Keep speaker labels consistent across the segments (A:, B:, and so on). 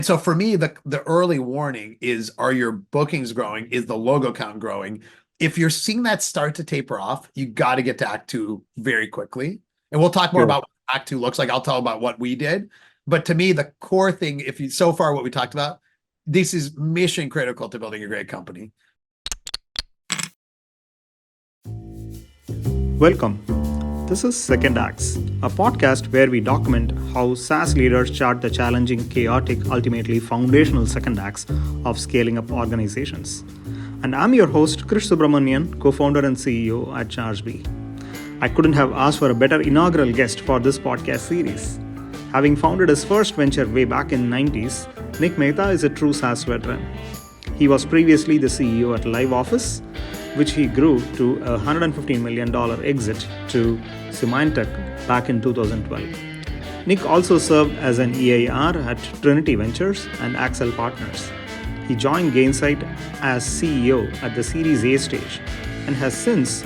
A: So for me, the early warning is, are your bookings growing? Is the logo count growing? If you're seeing that start to taper off, you got to get to Act Two very quickly. And we'll talk more
B: True.
A: about what Act Two looks like. I'll tell about what we did. But to me, the core thing, if you so far what we talked about, this is mission critical to building a great company.
B: Welcome. This is Second Acts, a podcast where we document how SaaS leaders chart the challenging, chaotic, ultimately foundational second acts of scaling up organizations. And I'm your host, Krish Subramanian, co-founder and CEO at ChargeBee. I couldn't have asked for a better inaugural guest for this podcast series. Having founded his first venture way back in the 90s, Nick Mehta is a true SaaS veteran. He was previously the CEO at Live Office, which he grew to a $115 million exit to Symantec back in 2012. Nick also served as an EIR at Trinity Ventures and Axel Partners. He joined Gainsight as CEO at the Series A stage and has since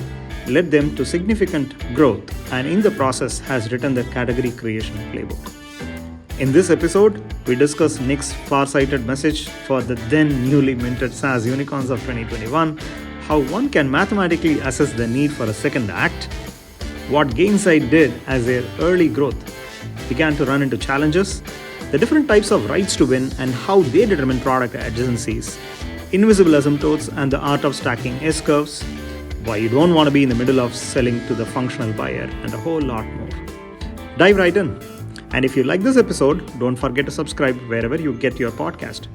B: led them to significant growth, and in the process has written the category creation playbook. In this episode, we discuss Nick's far-sighted message for the then newly minted SaaS unicorns of 2021, how one can mathematically assess the need for a second act, what Gainsight did as their early growth began to run into challenges, the different types of rights to win and how they determine product adjacencies, invisible asymptotes and the art of stacking S-curves, why you don't want to be in the middle of selling to the functional buyer, and a whole lot more. Dive right in. And if you like this episode, don't forget to subscribe wherever you get your podcast.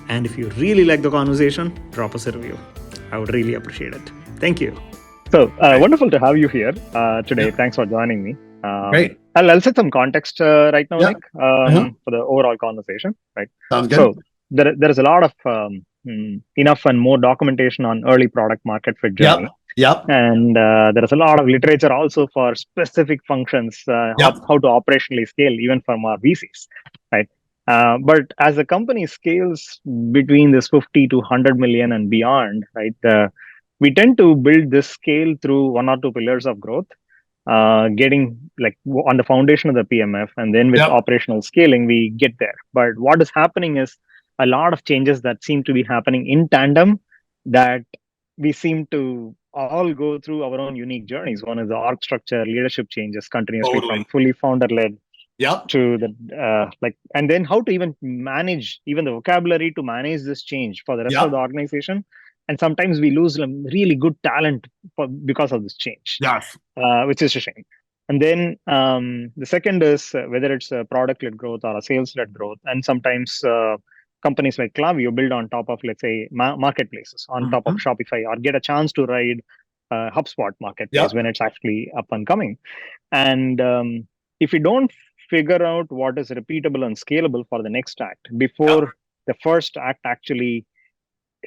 B: And if you really like the conversation, drop us a review. I would really appreciate it. Thank you. So wonderful to have you here today. Yeah. Thanks for joining me.
A: Great.
B: I'll set some context right now,
A: Yeah.
B: Nick, for the overall conversation. Right.
A: Sounds good.
B: So there is a lot of enough and more documentation on early product market fit journey.
A: Yep.
B: And there is a lot of literature also for specific functions, how to operationally scale, even from our VCs, right? But as the company scales between this 50 to 100 million and beyond, right, we tend to build this scale through one or two pillars of growth, getting like on the foundation of the PMF, and then with operational scaling, we get there. But what is happening is a lot of changes that seem to be happening in tandem that we seem to all go through our own unique journeys. One is the org structure, leadership changes continuously from fully founder-led to the and then how to even manage even the vocabulary to manage this change for the rest of the organization. And sometimes we lose really good talent because of this change, which is a shame. And then the second is whether it's a product-led growth or a sales-led growth. And sometimes companies like Klaviyo build on top of, let's say, marketplaces, on top of Shopify, or get a chance to ride HubSpot marketplace when it's actually up and coming. And if we don't figure out what is repeatable and scalable for the next act before the first act actually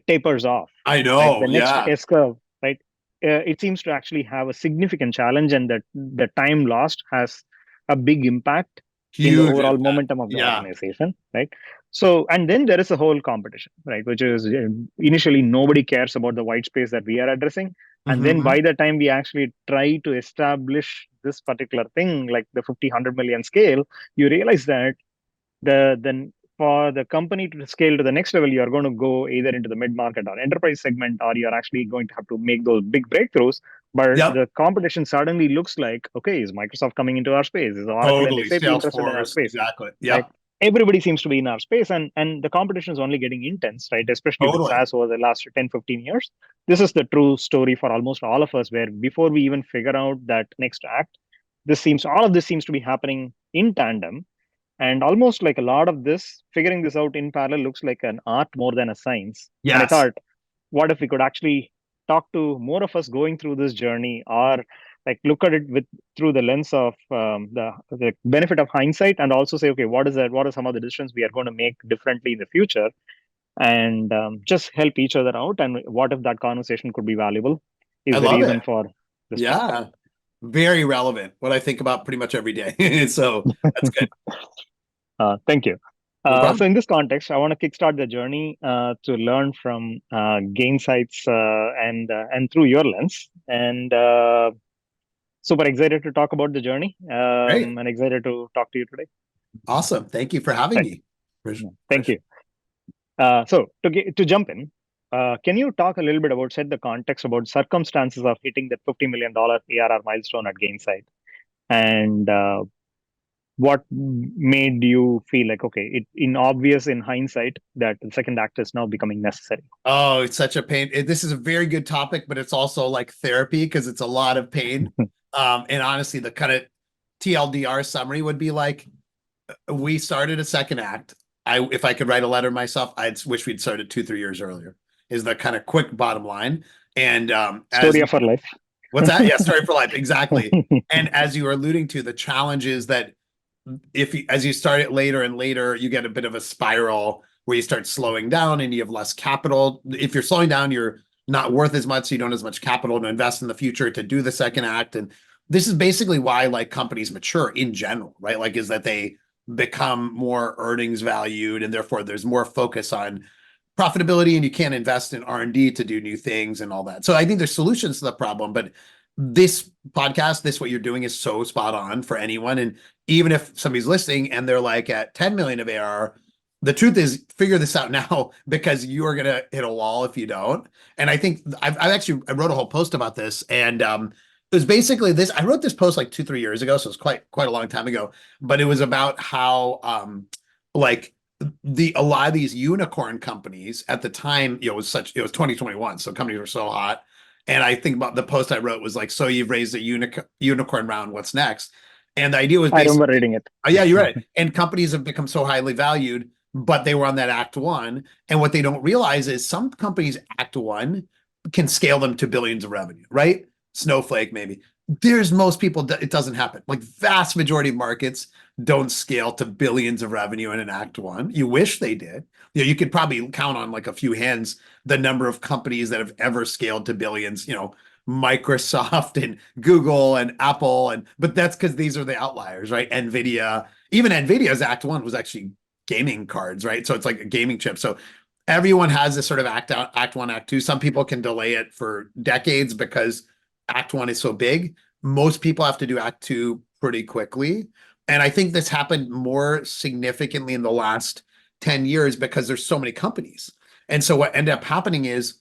B: tapers off,
A: I know,
B: right? The next S-curve, right? It seems to actually have a significant challenge, and that the time lost has a big impact in the overall momentum of the organization, right? So, and then there is a whole competition, right? Which is initially nobody cares about the white space that we are addressing. And then by the time we actually try to establish this particular thing, like the 50, 100 million scale, you realize that then for the company to scale to the next level, you are going to go either into the mid-market or enterprise segment, or you're actually going to have to make those big breakthroughs. But the competition suddenly looks like, okay, is Microsoft coming into our space? Is Oracle and SAP interested in our space?
A: Exactly.
B: Right? Everybody seems to be in our space, and the competition is only getting intense, right? Especially with SaaS over the last 10, 15 years. This is the true story for almost all of us, where before we even figure out that next act, all of this seems to be happening in tandem. And almost like a lot of this, figuring this out in parallel looks like an art more than a science.
A: Yes.
B: And I thought, what if we could actually talk to more of us going through this journey, or like look at it through the lens of the benefit of hindsight, and also say, okay, what are some of the decisions we are going to make differently in the future, and just help each other out. And what if that conversation could be valuable is the reason for this.
A: Very relevant. What I think about pretty much every day. So that's good.
B: Thank you. So in this context, I want to kickstart the journey to learn from Gainsight's and through your lens. And super excited to talk about the journey. And excited to talk to you today.
A: Awesome. Thank you for having me. Krish?
C: Thank you. To jump in, can you talk a little bit about set the context about circumstances of hitting that $50 million ARR milestone at Gainsight, and what made you feel like, okay, in obvious in hindsight that the second act is now becoming necessary?
A: Oh, it's such a pain. This is a very good topic, but it's also like therapy because it's a lot of pain. And honestly, the kind of TLDR summary would be like, we started a second act. If I could write a letter myself, I'd wish we'd started 2-3 years earlier, is the kind of quick bottom line. And
C: Story of our life.
A: What's that? Yeah, story for life. Exactly. And as you were alluding to, the challenge is that as you start it later and later, you get a bit of a spiral where you start slowing down and you have less capital. If you're slowing down, you're not worth as much, so you don't have as much capital to invest in the future to do the second act. And this is basically why like companies mature in general, right? Like is that they become more earnings valued and therefore there's more focus on profitability and you can't invest in R&D to do new things and all that. So I think there's solutions to the problem, but this podcast, what you're doing is so spot on for anyone. And even if somebody's listening and they're like at 10 million of ARR, the truth is figure this out now because you are going to hit a wall if you don't. And I think I wrote a whole post about this and it was basically this. I wrote this post like 2-3 years ago, so it's quite a long time ago. But it was about how like a lot of these unicorn companies at the time, it was 2021, so companies were so hot. And I think about the post I wrote was like, so you've raised a unicorn round, what's next? And the idea was
C: I remember reading it.
A: Oh, yeah, you're right. And companies have become so highly valued, but they were on that act one. And what they don't realize is some companies act one can scale them to billions of revenue, right? Snowflake, maybe. There's most people, it doesn't happen. Like vast majority of markets don't scale to billions of revenue in an act one. You wish they did. You could probably count on like a few hands the number of companies that have ever scaled to billions, Microsoft and Google and Apple, but that's because these are the outliers, right? NVIDIA, even NVIDIA's act one was actually gaming cards, right? So it's like a gaming chip. So everyone has this sort of act one, act two. Some people can delay it for decades because act one is so big. Most people have to do act two pretty quickly. And I think this happened more significantly in the last 10 years because there's so many companies. And so what ended up happening is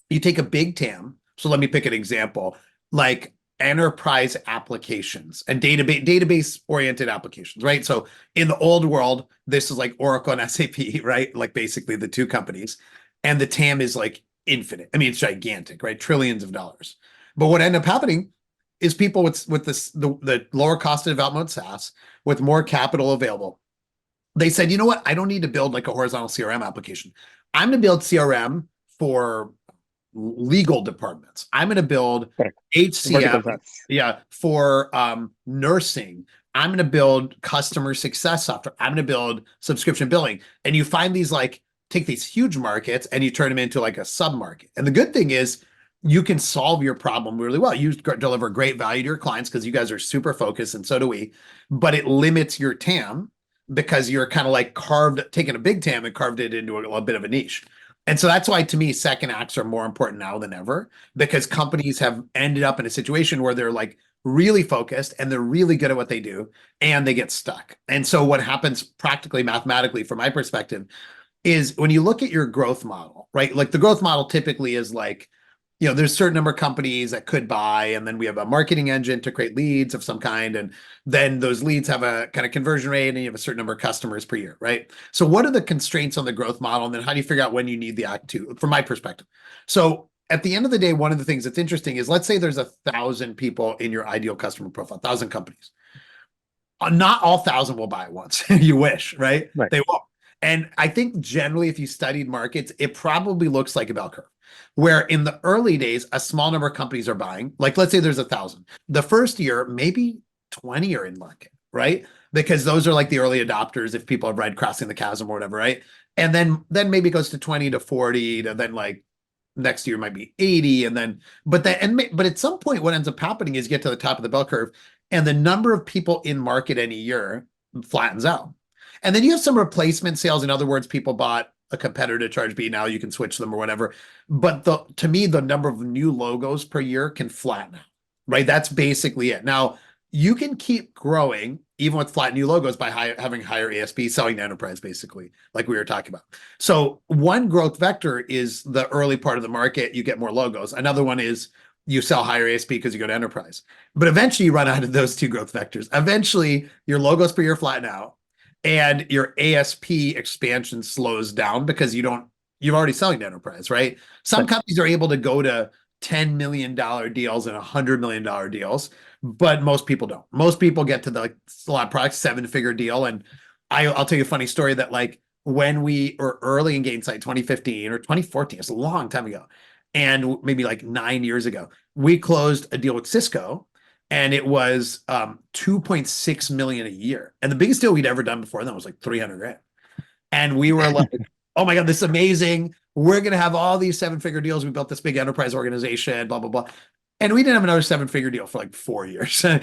A: you take a big TAM. So let me pick an example, like enterprise applications and database oriented applications, right? So in the old world, this is like Oracle and SAP, right? Like basically the two companies. And the TAM is like infinite. I mean, it's gigantic, right? Trillions of dollars. But what ended up happening is people with the lower cost of development SaaS with more capital available, they said, you know what? I don't need to build like a horizontal CRM application. I'm going to build CRM for legal departments. I'm going to build HCM, for nursing. I'm going to build customer success software. I'm going to build subscription billing. And you find these take these huge markets and you turn them into like a sub-market. And the good thing is you can solve your problem really well. You deliver great value to your clients because you guys are super focused and so do we, but it limits your TAM because you're kind of like taking a big TAM and carved it into a bit of a niche. And so that's why, to me, second acts are more important now than ever, because companies have ended up in a situation where they're like really focused and they're really good at what they do and they get stuck. And so what happens practically, mathematically, from my perspective, is when you look at your growth model, right? Like the growth model typically is like, there's a certain number of companies that could buy, and then we have a marketing engine to create leads of some kind. And then those leads have a kind of conversion rate and you have a certain number of customers per year, right? So what are the constraints on the growth model? And then how do you figure out when you need the act two, from my perspective? So at the end of the day, one of the things that's interesting is, let's say there's 1,000 people in your ideal customer profile, 1,000 companies. Not all 1,000 will buy at once. You wish, right? They won't. And I think generally, if you studied markets, it probably looks like a bell curve, where in the early days, a small number of companies are buying. Like, let's say there's 1,000. The first year, maybe 20 are in market, right? Because those are like the early adopters, if people have read Crossing the Chasm or whatever, right? And then maybe it goes to 20 to 40 to then like next year might be 80. And then, but at some point, what ends up happening is you get to the top of the bell curve and the number of people in market any year flattens out. And then you have some replacement sales. In other words, people bought a competitor to charge B, now you can switch them or whatever. But to me, the number of new logos per year can flatten out, right? That's basically it. Now, you can keep growing even with flat new logos by having higher ASP, selling to enterprise, basically, like we were talking about. So one growth vector is the early part of the market, you get more logos. Another one is you sell higher ASP because you go to enterprise. But eventually you run out of those two growth vectors. Eventually your logos per year flatten out and your ASP expansion slows down because you're already selling to enterprise, right? Some companies are able to go to $10 million deals and $100 million deals, but most people don't. Most people get to a lot of products, 7-figure deal. And I'll tell you a funny story that like when we were early in Gainsight, 2015 or 2014, it's a long time ago, and maybe like 9 years ago, we closed a deal with Cisco, and it was 2.6 million a year. And the biggest deal we'd ever done before then was like 300 grand. And we were like, oh my God, this is amazing. We're going to have all these 7-figure deals. We built this big enterprise organization, blah, blah, blah. And we didn't have another 7-figure deal for like 4 years. So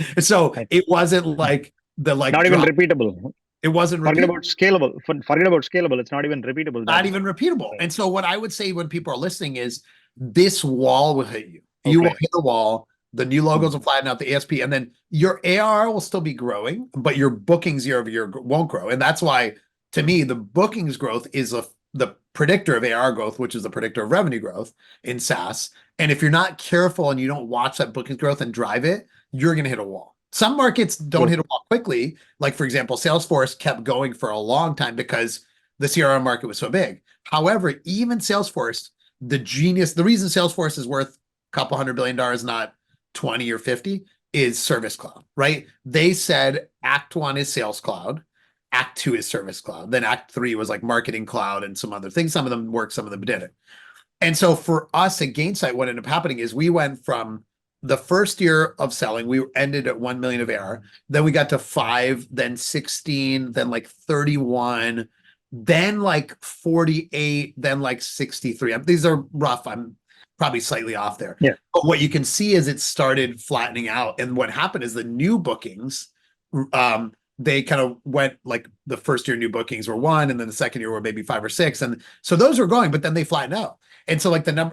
A: it wasn't like
C: not even repeatable.
A: It wasn't
C: forget
A: repeatable.
C: about scalable. Forget about scalable. It's not even repeatable.
A: Not even repeatable. And so what I would say when people are listening is this wall will hit you. You will hit the wall. The new logos will flatten out the ASP, and then your ARR will still be growing, but your bookings year over year won't grow. And that's why, to me, the bookings growth is the predictor of ARR growth, which is the predictor of revenue growth in SaaS. And if you're not careful and you don't watch that bookings growth and drive it, you're going to hit a wall. Some markets don't hit a wall quickly. Like, for example, Salesforce kept going for a long time because the CRM market was so big. However, even Salesforce, the reason Salesforce is worth a couple $100 billion, not 20 or 50, is Service Cloud, right? They said Act 1 is Sales Cloud, Act 2 is Service Cloud, then Act 3 was like Marketing Cloud and some other things. Some of them worked, some of them didn't. And so for us at Gainsight, what ended up happening is we went from the first year of selling, we ended at 1 million of ARR. Then we got to 5, then 16, then like 31, then like 48, then like 63. These are rough. I'm probably slightly off there.
C: Yeah.
A: But what you can see is it started flattening out. And what happened is the new bookings, they kind of went like the first year new bookings were 1, and then the second year were maybe 5 or 6. And so those were growing, but then they flattened out. And so like the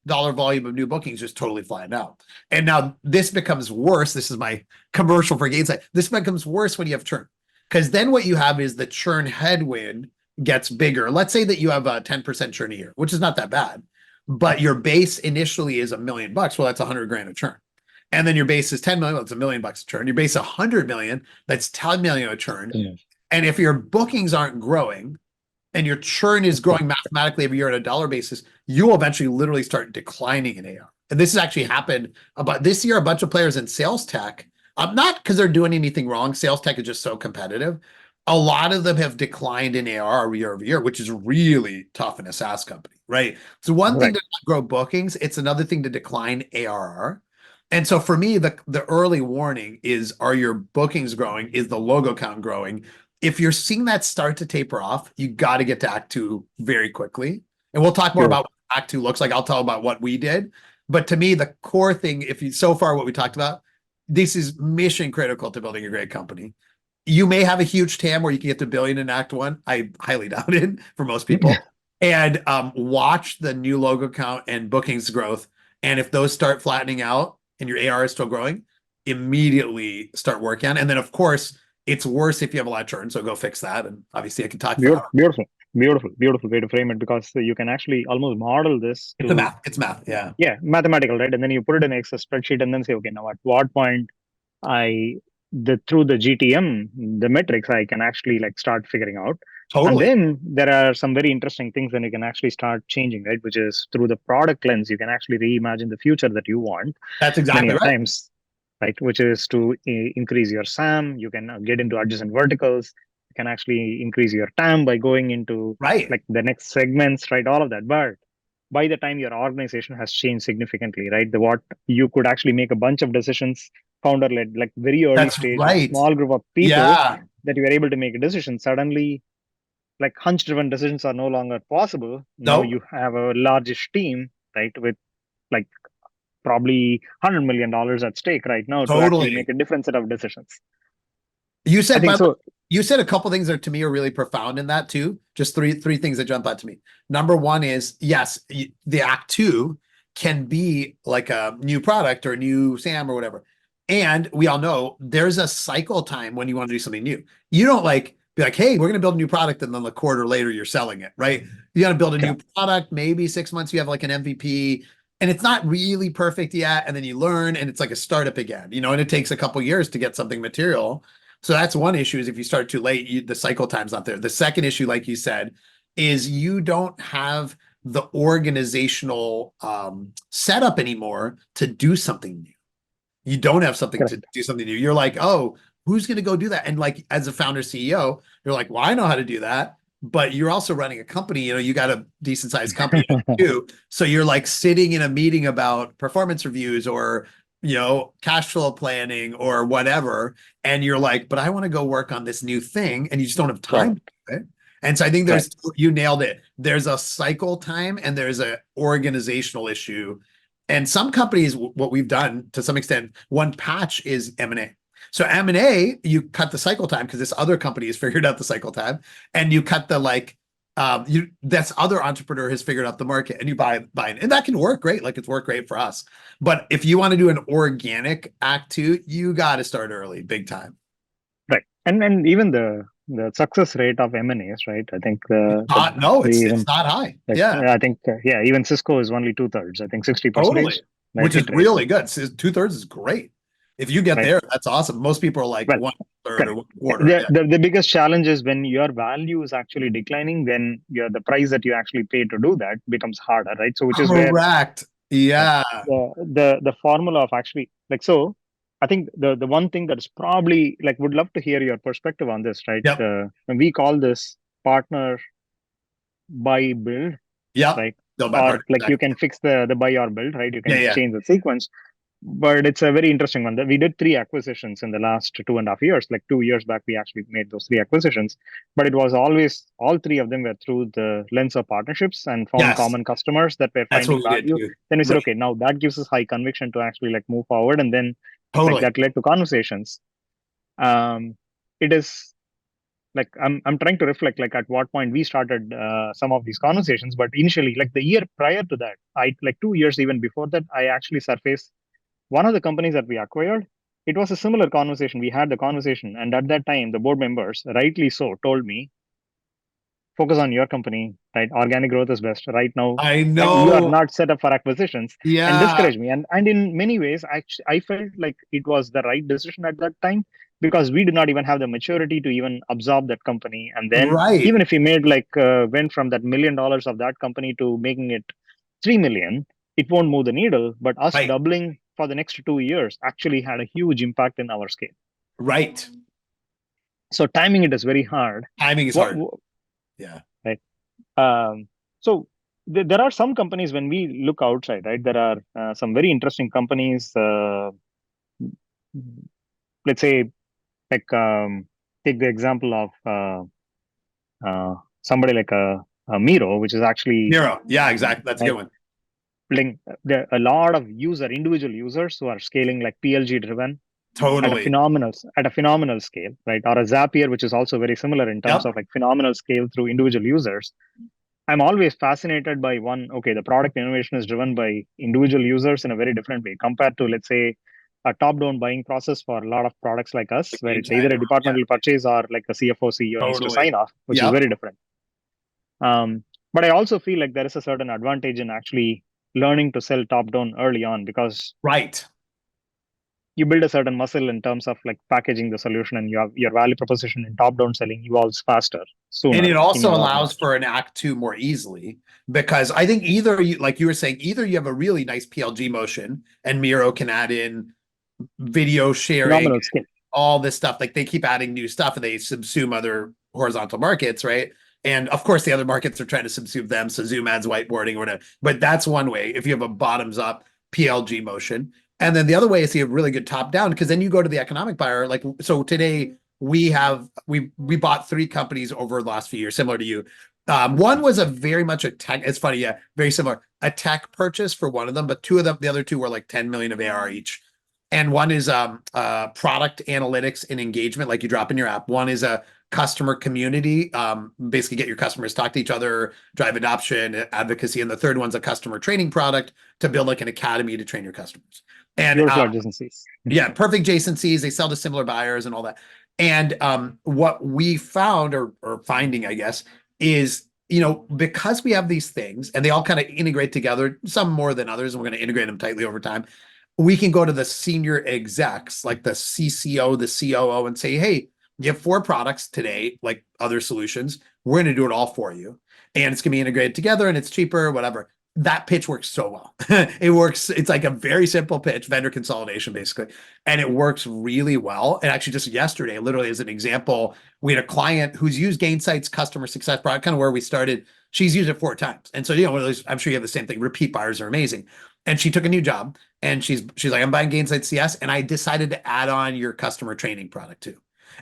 A: dollar volume of new bookings just totally flattened out. And now this becomes worse. This is my commercial for Gainsight. This becomes worse when you have churn, because then what you have is the churn headwind gets bigger. Let's say that you have a 10% churn a year, which is not that bad, but your base initially is $1 million. Well, that's 100 grand of churn. And then your base is 10 million. Well, it's $1 million of churn. Your base 100 million. That's 10 million of churn.
C: Yeah.
A: And if your bookings aren't growing and your churn is growing mathematically every year on a dollar basis, you will eventually literally start declining in AR. And this has actually happened about this year. A bunch of players in sales tech, not because they're doing anything wrong. Sales tech is just so competitive. A lot of them have declined in AR year over year, which is really tough in a SaaS company, right? So one thing to grow bookings, it's another thing to decline ARR. And so for me, the early warning is, are your bookings growing? Is the logo count growing? If you're seeing that start to taper off, you got to get to Act 2 very quickly. And we'll talk more about what Act 2 looks like. I'll tell about what we did. But to me, the core thing, so far what we talked about, this is mission critical to building a great company. You may have a huge TAM where you can get to $1 billion in Act 1. I highly doubt it for most people. And watch the new logo count and bookings growth. And if those start flattening out and your AR is still growing, immediately start working on it. And then, of course, it's worse if you have a lot of churn. So go fix that. And obviously, I can talk about
C: beautiful way to frame it, because you can actually almost model this.
A: It's math. Yeah.
C: Yeah, mathematical, right? And then you put it in an Excel spreadsheet and then say, okay, now at what point through the GTM, the metrics, I can actually like start figuring out.
A: Totally.
C: And then there are some very interesting things that you can actually start changing, right? Which is through the product lens, you can actually reimagine the future that you want.
A: That's exactly
C: many
A: right.
C: times, right? Which is to increase your SAM. You can get into adjacent verticals. You can actually increase your TAM by going into like the next segments, right? All of that. But by the time your organization has changed significantly, right? What you could actually make a bunch of decisions, founder-led, like very early stage, small group of people that you are able to make a decision. Suddenly, like hunch-driven decisions are no longer possible. Now you have a largish team, right? With like probably $100 million at stake right now to actually make a different set of decisions.
A: You said, you said a couple things that to me are really profound in that too. Just three things that jump out to me. Number one is, yes, the Act 2 can be like a new product or a new SAM or whatever. And we all know there's a cycle time when you want to do something new. You don't like be like, hey, we're going to build a new product, and then a quarter later you're selling it, right? You got to build a new product, maybe 6 months you have like an MVP, and it's not really perfect yet, and then you learn, and it's like a startup again, and it takes a couple years to get something material. So that's one issue, is if you start too late, the cycle time's not there. The second issue, like you said, is you don't have the organizational setup anymore to do something new. You don't have something to do something new. You're like, oh, who's going to go do that? And like, as a founder CEO, you're like, well, I know how to do that, but you're also running a company. You got a decent sized company too. So you're like sitting in a meeting about performance reviews or, cash flow planning or whatever. And you're like, but I want to go work on this new thing. And you just don't have time to do it. And so I think you nailed it. There's a cycle time and there's an organizational issue. And some companies, what we've done to some extent, one patch is M&A. So M&A, you cut the cycle time because this other company has figured out the cycle time, and you cut the this other entrepreneur has figured out the market, and you buy it. And that can work great. Like, it's worked great for us. But if you want to do an organic act two, you got to start early, big time.
C: Right. And even the success rate of M&As, right? I think
A: it's not high.
C: I think even Cisco is only 2/3. I think 60%.
A: Totally. Which is really good. 2/3 is great. If you get there, that's awesome. Most people are like 1/3 or 1/4.
C: The biggest challenge is when your value is actually declining, then the price that you actually pay to do that becomes harder, right? So which is
A: correct. Yeah.
C: The formula of actually so. I think the one thing that is probably would love to hear your perspective on this, right?
A: Yep.
C: We call this partner buy build.
A: Yeah.
C: Right.
A: Or
C: you can fix the buy or build, right? You can change the sequence. But it's a very interesting one. That we did 3 acquisitions in the last 2.5 years. 2 years back, we actually made those 3 acquisitions. But it was always, all 3 of them were through the lens of partnerships and found common customers that were finding value. Then we said, okay, now that gives us high conviction to actually move forward. And then that led to conversations. It is I'm trying to reflect at what point we started some of these conversations. But initially, the year prior to that, 2 years even before that, I actually surfaced one of the companies that we acquired. It was a similar conversation. We had the conversation, and at that time, the board members, rightly so, told me, focus on your company, right? Organic growth is best right now.
A: I know
C: you are not set up for acquisitions,
A: and
C: discourage me. And in many ways, I felt like it was the right decision at that time, because we did not even have the maturity to even absorb that company. And then even if we made went from that $1 million of that company to making it 3 million, it won't move the needle. But us doubling for the next 2 years actually had a huge impact in our scale.
A: Right.
C: So timing it is very hard.
A: Timing is hard. Yeah.
C: Right. So there are some companies, when we look outside, right, there are some very interesting companies. Let's say, take the example of somebody like a Miro, which is actually
A: Miro. Yeah, exactly. That's a good one.
C: There are a lot of individual users who are scaling PLG driven.
A: Totally.
C: At a phenomenal scale, right? Or a Zapier, which is also very similar in terms of phenomenal scale through individual users. I'm always fascinated by the product innovation is driven by individual users in a very different way compared to, let's say, a top-down buying process for a lot of products like us, where it's either a departmental purchase or a CFO, CEO needs to sign off, which is very different. But I also feel there is a certain advantage in actually learning to sell top-down early on, because you build a certain muscle in terms of packaging the solution, and your value proposition in top-down selling evolves faster, sooner.
A: And it also allows for an act 2 more easily, because I think either you, like you were saying, either you have a really nice PLG motion and Miro can add in video sharing, all this stuff. They keep adding new stuff and they subsume other horizontal markets, right? And of course, the other markets are trying to subsume them. So Zoom adds whiteboarding or whatever. But that's one way, if you have a bottoms up PLG motion. And then the other way is you have really good top down, because then you go to the economic buyer. So today we bought 3 companies over the last few years, similar to you. One was very much a tech. It's funny, very similar. A tech purchase for one of them, but the other 2 were 10 million of ARR each. And one is product analytics and engagement, you drop in your app. One is a customer community, basically get your customers talk to each other, drive adoption, advocacy. And the third one's a customer training product to build an academy to train your customers. And
C: Beautiful adjacencies.
A: yeah, perfect adjacencies. They sell to similar buyers and all that. And what we found or finding, I guess, is, because we have these things and they all kind of integrate together, some more than others, and we're going to integrate them tightly over time. We can go to the senior execs, like the CCO, the COO, and say, hey, you have 4 products today, like other solutions. We're going to do it all for you. And it's going to be integrated together and it's cheaper, whatever. That pitch works so well. It works. It's like a very simple pitch, vendor consolidation, basically. And it works really well. And actually just yesterday, literally as an example, we had a client who's used Gainsight's customer success product, kind of where we started. She's used it 4 times. And so, I'm sure you have the same thing. Repeat buyers are amazing. And she took a new job and she's like, I'm buying Gainsight CS. And I decided to add on your customer training product too.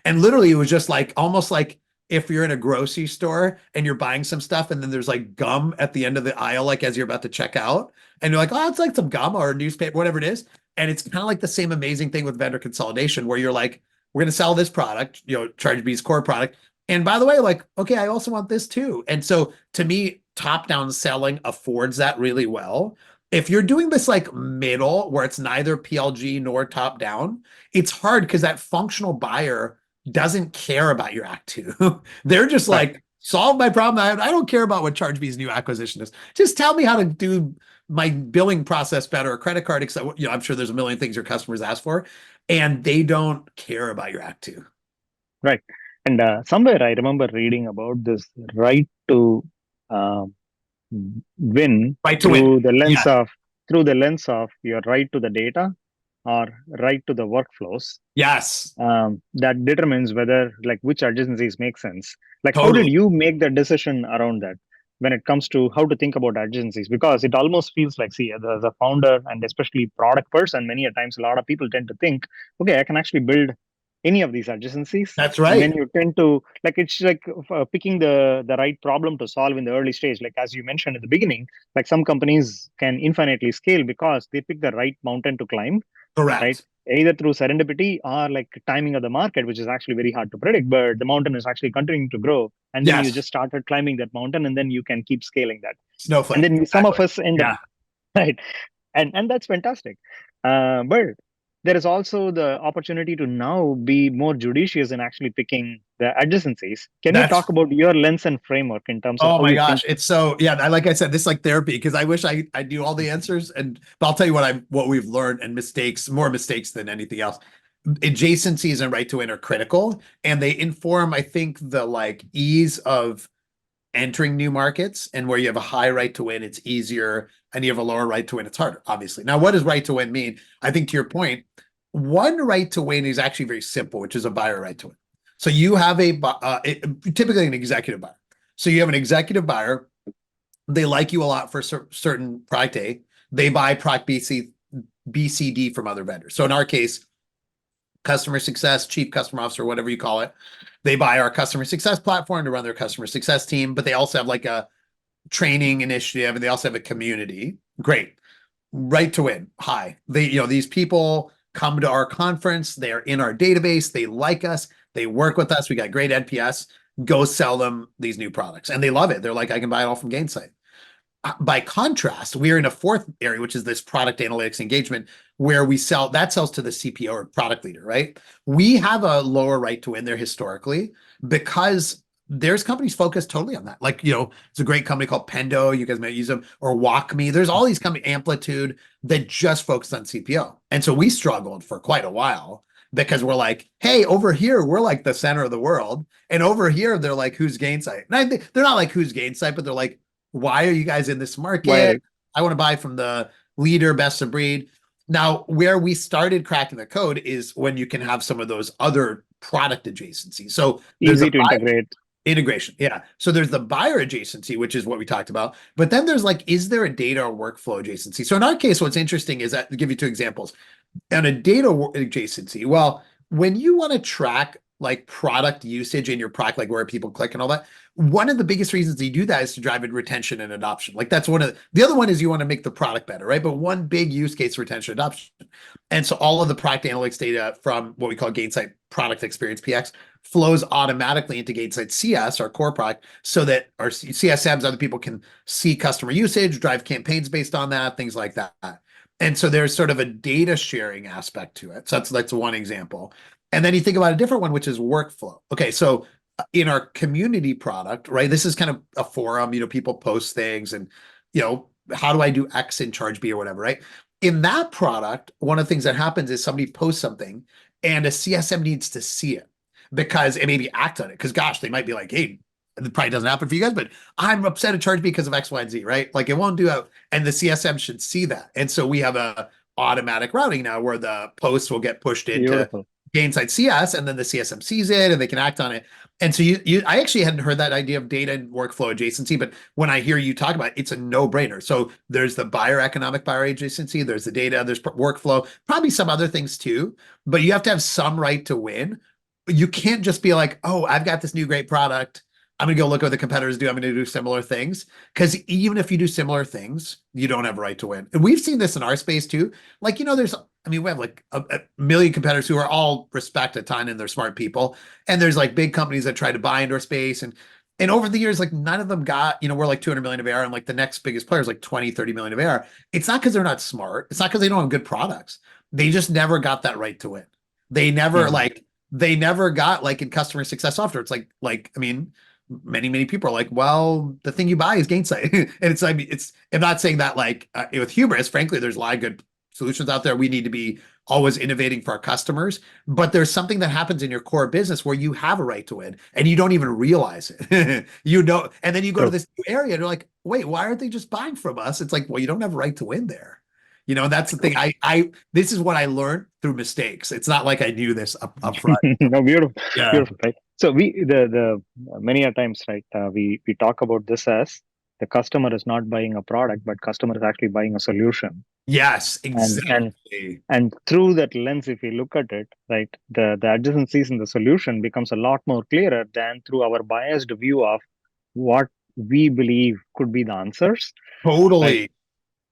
A: And literally it was just like, almost like if you're in a grocery store and you're buying some stuff and then there's like gum at the end of the aisle, like as you're about to check out, and you're like, oh, it's like some gum or newspaper, whatever it is. And it's kind of like the same amazing thing with vendor consolidation where you're like, we're going to sell this product, ChargeBee's core product. And by the way, like, okay, I also want this too. And so to me, top-down selling affords that really well. If you're doing this like middle where it's neither PLG nor top-down, it's hard because that functional buyer doesn't care about your act 2. They're just like, solve my problem. I don't care about what ChargeBee's new acquisition is. Just tell me how to do my billing process better, or credit card, except, I'm sure there's a million things your customers ask for, and they don't care about your act 2.
C: Right. And somewhere I remember reading about this right to win
A: Right to
C: through
A: win.
C: the lens
A: Yeah.
C: of your right to the data or right to the workflows.
A: Yes.
C: That determines whether, like, which adjacencies make sense. Like, how
A: Totally.
C: did you make the decision around that when it comes to how to think about adjacencies? Because it almost feels like, see, as a founder and especially product person, many a times a lot of people tend to think, okay, I can actually build any of these adjacencies.
A: That's
C: And then
A: right.
C: you tend to, like, it's like picking the right problem to solve in the early stage. Like, as you mentioned at the beginning, like some companies can infinitely scale because they pick the right mountain to climb, right?
A: Correct.
C: Either through serendipity or like timing of the market, which is actually very hard to predict, but the mountain is actually continuing to grow. And then you
A: Yes.
C: just started climbing that mountain and then you can keep scaling that.
A: Snowflake.
C: And then some of
A: Exactly.
C: us end
A: Yeah.
C: up, right? And that's fantastic. But there is also the opportunity to now be more judicious in actually picking the adjacencies. Can you
A: That's
C: talk about your lens and framework in terms of
A: Oh
C: how
A: my
C: you think?
A: gosh, it's so yeah. Like I said, this is like therapy because I wish I knew all the answers. But I'll tell you what we've learned and more mistakes than anything else. Adjacencies and right to win are critical, and they inform, I think, the like ease of entering new markets. And where you have a high right to win, it's easier, and you have a lower right to win, it's harder. Obviously, now what does right to win mean? I think to your point, one right to win is actually very simple, which is a buyer right to win. So you have typically an executive buyer. So you have an executive buyer. They like you a lot for certain product A. They buy product BCD from other vendors. So in our case, customer success, chief customer officer, whatever you call it, they buy our customer success platform to run their customer success team, but they also have like a training initiative and they also have a community. Great. Right to win. High. These people come to our conference. They're in our database. They like us. They work with us. We got great NPS. Go sell them these new products. And they love it. They're like, I can buy it all from Gainsight. By contrast, we're in a fourth area, which is this product analytics engagement, where that sells to the CPO or product leader, right? We have a lower right to win there historically because there's companies focused totally on that. Like, it's a great company called Pendo. You guys might use them, or WalkMe. There's all these companies, Amplitude, that just focus on CPO. And so we struggled for quite a while because we're like, hey, over here, we're like the center of the world. And over here, they're like, who's Gainsight? And they're not like, who's Gainsight, but they're like, why are you guys in this market? I want to buy from the leader, best of breed. Now, where we started cracking the code is when you can have some of those other product adjacencies. So there's
C: Easy to integrate.
A: Integration. Yeah. So there's the buyer adjacency, which is what we talked about. But then there's like, is there a data or workflow adjacency? So in our case, what's interesting is that, to give you 2 examples, on a data adjacency, well, when you want to track like product usage in your product, like where people click and all that, one of the biggest reasons you do that is to drive retention and adoption. Like that's the other one is you want to make the product better, right? But one big use case for retention adoption. And so all of the product analytics data from what we call Gainsight Product Experience PX flows automatically into Gainsight CS, our core product, so that our CSMs, other people can see customer usage, drive campaigns based on that, things like that. And so there's sort of a data sharing aspect to it. So that's one example. And then you think about a different one, which is workflow. Okay, so in our community product, right? This is kind of a forum, people post things and, how do I do X and charge B or whatever, right? In that product, one of the things that happens is somebody posts something and a CSM needs to see it because it maybe act on it. Because gosh, they might be like, hey, it probably doesn't happen for you guys, but I'm upset at charge because of X, Y, and Z, right? Like it won't do that. And the CSM should see that. And so we have a automatic routing now where the posts will get pushed into
C: Beautiful.
A: Gainsight CS, and then the CSM sees it and they can act on it. And so I actually hadn't heard that idea of data and workflow adjacency, but when I hear you talk about it, it's a no-brainer. So there's the economic buyer adjacency, there's the data, there's workflow, probably some other things too, but you have to have some right to win. You can't just be like, oh, I've got this new great product. I'm going to go look at what the competitors do. I'm going to do similar things. Because even if you do similar things, you don't have a right to win. And we've seen this in our space too. Like, we have like a million competitors who are all respect a ton and they're smart people. And there's like big companies that try to buy into our space. And over the years, like none of them got, we're like 200 million of AR and like the next biggest player is like 20, 30 million of AR. It's not because they're not smart. It's not because they don't have good products. They just never got that right to win. They never got like in customer success software. It's many people are like, well, the thing you buy is Gainsight. And I'm not saying that like with hubris. Frankly, there's a lot of good solutions out there. We need to be always innovating for our customers, but there's something that happens in your core business where you have a right to win and you don't even realize it. And then you go to this new area and you're like, wait, why aren't they just buying from us? It's like, well, you don't have a right to win there. That's the thing. This is what I learned through mistakes. It's not like I knew this up front.
C: No, beautiful,
A: Yeah.
C: beautiful, right? So the many a times, right? We talk about this as the customer is not buying a product, but customer is actually buying a solution.
A: Yes,
C: And
A: exactly.
C: and through that lens, if you look at it, right, the adjacencies in the solution becomes a lot more clearer than through our biased view of what we believe could be the answers.
A: Totally.
C: Right?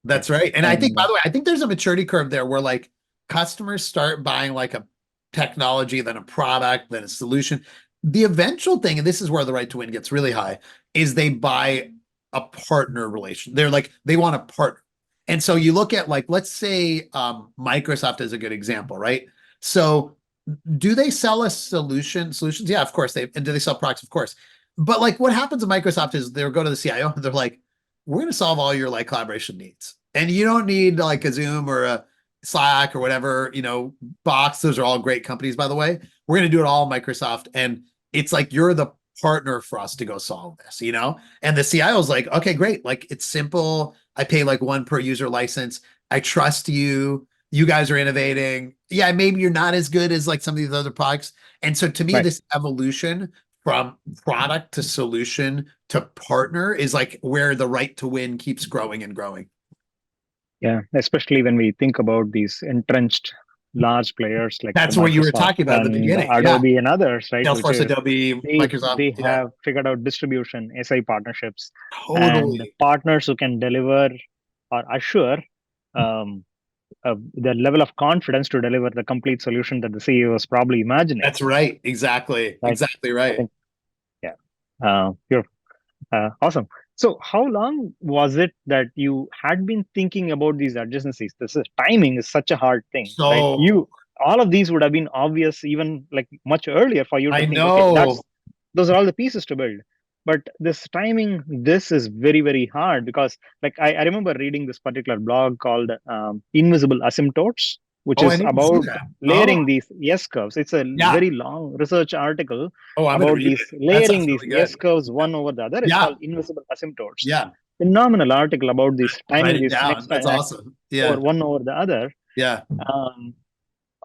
A: That's right. And I think,
C: And
A: by the way, I think there's a maturity curve there where like customers start buying like a technology, then a product, then a solution. The eventual thing, and this is where the right to win gets really high, is they buy a partner relation. They're like, they want a partner. And so you look at like, let's say Microsoft is a good example, right? So do they sell a solutions? Yeah, of course. And do they sell products? Of course. But like what happens at Microsoft is they'll go to the CIO and they're like, we're going to solve all your like collaboration needs. And you don't need like a Zoom or a Slack or whatever, Box. Those are all great companies, by the way. We're going to do it all Microsoft. And it's like, you're the partner for us to go solve this, And the CIO is like, okay, great. Like it's simple. I pay like one per user license. I trust you. You guys are innovating. Yeah, maybe you're not as good as like some of these other products. And so to me, this evolution from product to solution to partner is like where the right to win keeps growing and growing.
C: Yeah, especially when we think about these entrenched large players like
A: that's what you were talking about at the beginning.
C: Adobe and others, right?
A: Salesforce, Adobe, Microsoft.
C: They have figured out distribution, SI partnerships,
A: totally.
C: and partners who can deliver or assure the level of confidence to deliver the complete solution that the CEO was probably imagining.
A: That's right. Exactly. Right? Exactly right.
C: You're awesome. So how long was it that you had been thinking about these adjacencies? Timing is such a hard thing.
A: So
C: right? All of these would have been obvious even like much earlier for you to think, okay, those are all the pieces to build. But this timing, this is very, very hard because like I remember reading this particular blog called Invisible Asymptotes, which is about layering these S-curves. It's a very long research article about these layering these S-curves one over the other. It's called Invisible Asymptotes.
A: Yeah.
C: Phenomenal article about this timing these next
A: That's awesome. Yeah.
C: Or one over the other.
A: Yeah.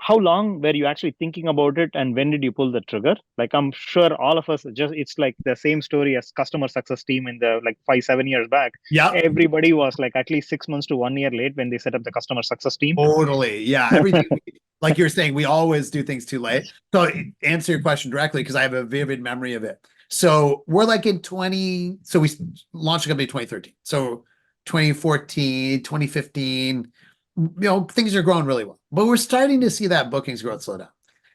C: How long were you actually thinking about it and when did you pull the trigger? Like I'm sure all of us it's like the same story as customer success team in the like 5-7 years back.
A: Yeah.
C: Everybody was like at least 6 months to 1 year late when they set up the customer success team.
A: Totally. Yeah. Everything like you're saying, we always do things too late. So answer your question directly because I have a vivid memory of it. So we're like so we launched a company in 2013. So 2014, 2015, things are growing really well, but we're starting to see that bookings growth slow down.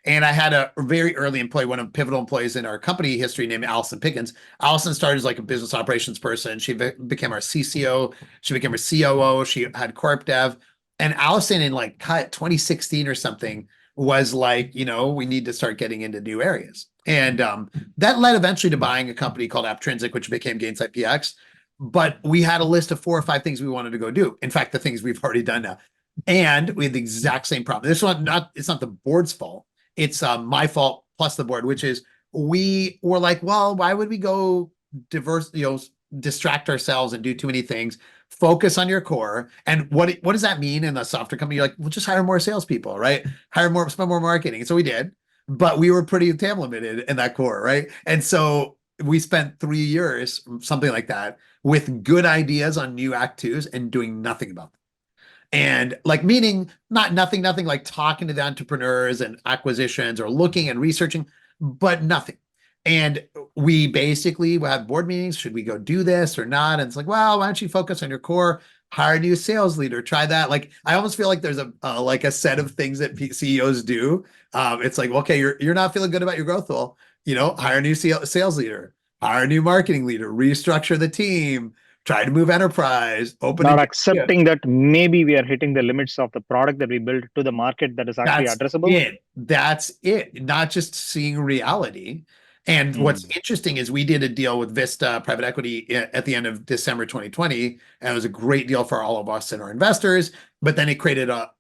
A: And I had a very early employee, one of the pivotal employees in our company history named Allison Pickens. Allison started as like a business operations person. She became our CCO. She became our COO. She had corp dev. And Allison in like 2016 or something was like, we need to start getting into new areas. And that led eventually to buying a company called AppTrinsic, which became Gainsight PX. But we had a list of 4 or 5 things we wanted to go do. In fact, the things we've already done now. And we had the exact same problem. This one, it's not the board's fault. It's my fault plus the board, which is we were like, well, why would we go distract ourselves and do too many things? Focus on your core. And what does that mean in a software company? You're like, well, just hire more salespeople, right? Hire more, spend more marketing. And so we did, but we were pretty time limited in that core, right? And so we spent 3 years, something like that, with good ideas on new Act Twos and doing nothing about them. And like, meaning not nothing, like talking to the entrepreneurs and acquisitions or looking and researching, but nothing. And we basically have board meetings. Should we go do this or not? And it's like, well, why don't you focus on your core, hire a new sales leader, try that. Like, I almost feel like there's like a set of things that CEOs do. It's like, okay, you're not feeling good about your growth. Well, hire a new sales leader, hire a new marketing leader, restructure the team, try to move enterprise, open
C: Not
A: a
C: accepting that maybe we are hitting the limits of the product that we built to the market that is actually
A: That's
C: addressable.
A: it. That's it. Not just seeing reality. And what's interesting is we did a deal with Vista Private Equity at the end of December 2020, and it was a great deal for all of us and our investors. But then it created a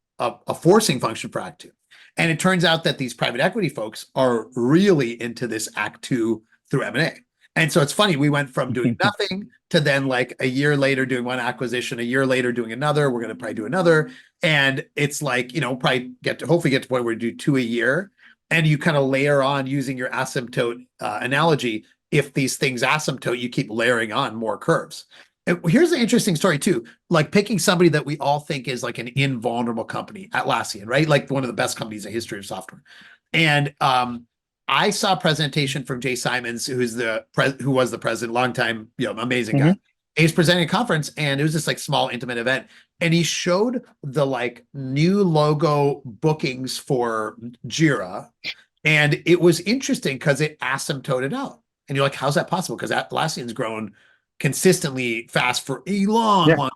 A: forcing function for Act Two. And it turns out that these private equity folks are really into this Act Two through M&A. And so it's funny, we went from doing nothing to then like a year later doing one acquisition, a year later doing another. We're going to probably do another. And it's like, probably hopefully get to the point where we do 2 a year. And you kind of layer on using your asymptote analogy. If these things asymptote, you keep layering on more curves. And here's an interesting story too, like picking somebody that we all think is like an invulnerable company, Atlassian, right? Like one of the best companies in the history of software. And I saw a presentation from Jay Simons, who was the president, longtime, amazing guy. He's presenting a conference, and it was this like small, intimate event. And he showed the like new logo bookings for Jira. And it was interesting because it asymptoted out. And you're like, how's that possible? Because Atlassian's grown consistently fast for a long time.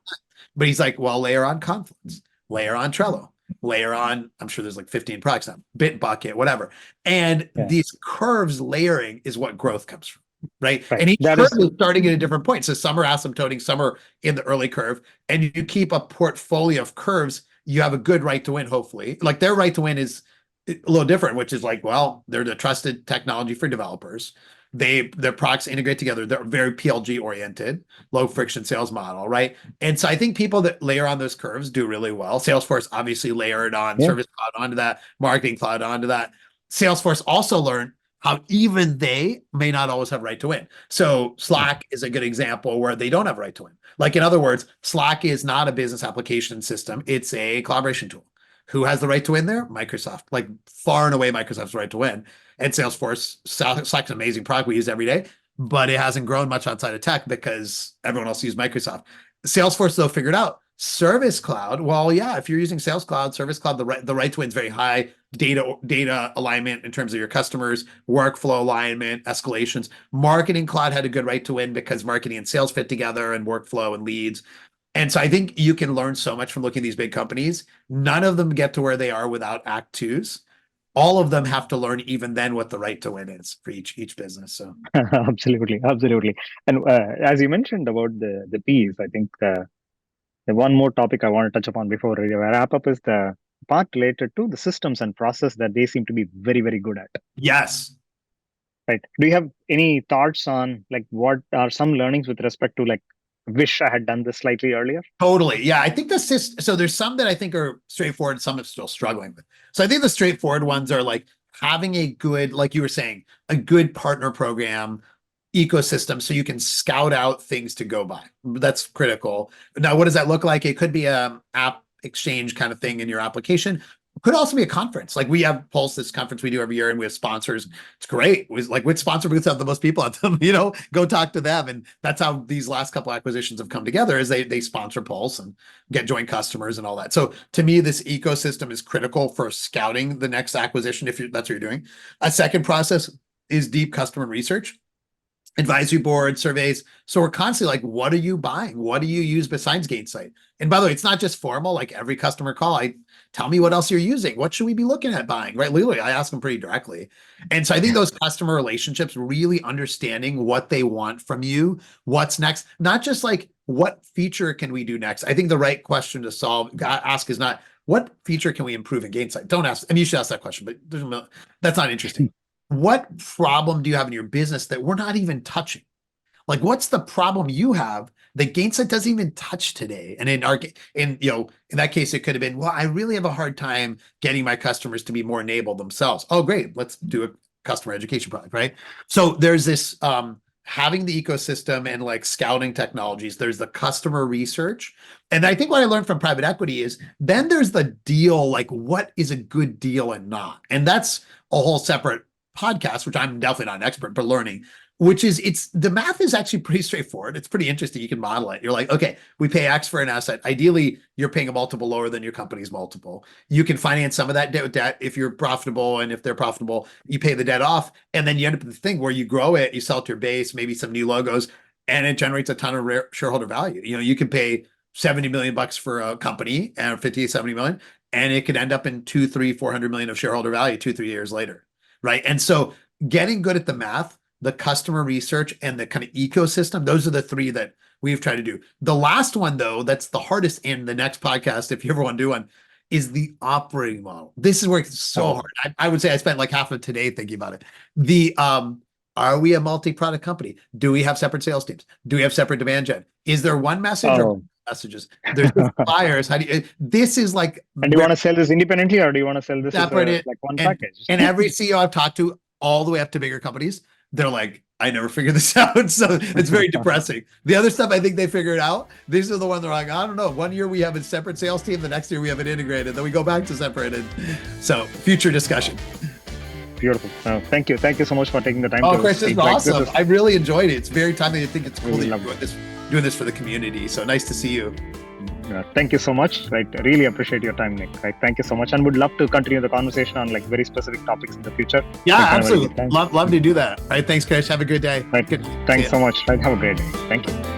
A: But he's like, well, layer on Confluence, layer on Trello, layer on, I'm sure there's like 15 products now, Bitbucket, whatever. And these curves layering is what growth comes from, right? And each curve is starting at a different point. So some are asymptoting, some are in the early curve, and you keep a portfolio of curves, you have a good right to win, hopefully. Like their right to win is a little different, which is like, well, they're the trusted technology for developers. Their products integrate together. They're very PLG oriented, low friction sales model, right? And so I think people that layer on those curves do really well. Salesforce obviously layered on Service Cloud onto that, Marketing Cloud onto that. Salesforce also learned how even they may not always have right to win. So Slack is a good example where they don't have right to win. Like in other words, Slack is not a business application system. It's a collaboration tool. Who has the right to win there? Microsoft. Like far and away, Microsoft's the right to win. And Salesforce, Slack's an amazing product we use every day, but it hasn't grown much outside of tech because everyone else uses Microsoft. Salesforce, though, figured out Service Cloud. Well, yeah, if you're using Sales Cloud, Service Cloud, the right to win is very high. Data alignment in terms of your customers, workflow alignment, escalations. Marketing Cloud had a good right to win because marketing and sales fit together, and workflow and leads. And so I think you can learn so much from looking at these big companies. None of them get to where they are without Act Twos. All of them have to learn even then what the right to win is for each business. So
C: absolutely. And as you mentioned about the P's, I think the one more topic I want to touch upon before we wrap up is the part related to the systems and process that they seem to be very, very good at.
A: yes.
C: Right. Do you have any thoughts on like what are some learnings with respect to like wish I had done this slightly earlier?
A: Totally. Yeah. I think so there's some that I think are straightforward, some I'm still struggling with. So I think the straightforward ones are like having a good, like you were saying, a good partner program ecosystem so you can scout out things to go by. That's critical. Now, what does that look like? It could be a app exchange kind of thing in your application. It could also be a conference. Like we have Pulse, this conference we do every year, and we have sponsors. It's great. It was like which sponsor booths have the most people at them, go talk to them. And that's how these last couple acquisitions have come together is they sponsor Pulse and get joint customers and all that. So to me, this ecosystem is critical for scouting the next acquisition if that's what you're doing. A second process is deep customer research. advisory board surveys. So we're constantly like, what are you buying? What do you use besides Gainsight? And by the way, it's not just formal, like every customer call, tell me what else you're using. What should we be looking at buying? Right. Literally, I ask them pretty directly. And so I think those customer relationships, really understanding what they want from you, what's next, not just like what feature can we do next? I think the right question to ask is not what feature can we improve in Gainsight? Don't ask, I mean, you should ask that question, but that's not interesting. What problem do you have in your business that we're not even touching? Like, what's the problem you have that Gainsight doesn't even touch today? And in that case, it could have been, well, I really have a hard time getting my customers to be more enabled themselves. Oh, great. Let's do a customer education product, right? So there's this having the ecosystem and like scouting technologies. There's the customer research. And I think what I learned from private equity is then there's the deal, like what is a good deal and not. And that's a whole separate podcast, which I'm definitely not an expert, but learning, which is the math is actually pretty straightforward. It's pretty interesting. You can model it. You're like, okay, we pay X for an asset. Ideally, you're paying a multiple lower than your company's multiple. You can finance some of that debt with debt if you're profitable, and if they're profitable, you pay the debt off, and then you end up with the thing where you grow it, you sell to your base, maybe some new logos, and it generates a ton of shareholder value. You can pay $70 million for a company and 50, 70 million, and it could end up in 2, 3, 400 million of shareholder value 2-3 years later. Right. And so getting good at the math, the customer research, and the kind of ecosystem, those are the three that we've tried to do. The last one, though, that's the hardest in the next podcast, if you ever want to do one, is the operating model. This is where it's so hard. I would say I spent like half of today thinking about it. Are we a multi-product company? Do we have separate sales teams? Do we have separate demand gen? Is there one message or messages? There's buyers. This is like.
C: And do you want to sell this independently, or do you want to sell this as like one package?
A: And every CEO I've talked to, all the way up to bigger companies, they're like, I never figured this out. So it's very depressing. The other stuff, I think they figured out. These are the ones that are like, I don't know. One year we have a separate sales team. The next year we have it integrated. Then we go back to separated. So future discussion.
C: Beautiful. Thank you. Thank you so much for taking the time.
A: Oh, Krish, this is awesome. I really enjoyed it. It's very timely. I think it's cool doing this for the community. So nice to see you.
C: Thank you so much. Right. I really appreciate your time, Nick. Right. Thank you so much. And would love to continue the conversation on like very specific topics in the future.
A: Yeah, absolutely. Love to do that. All right. Thanks, Krish. Have a good day.
C: Right. Thanks so much. Right. Have a great day. Thank you.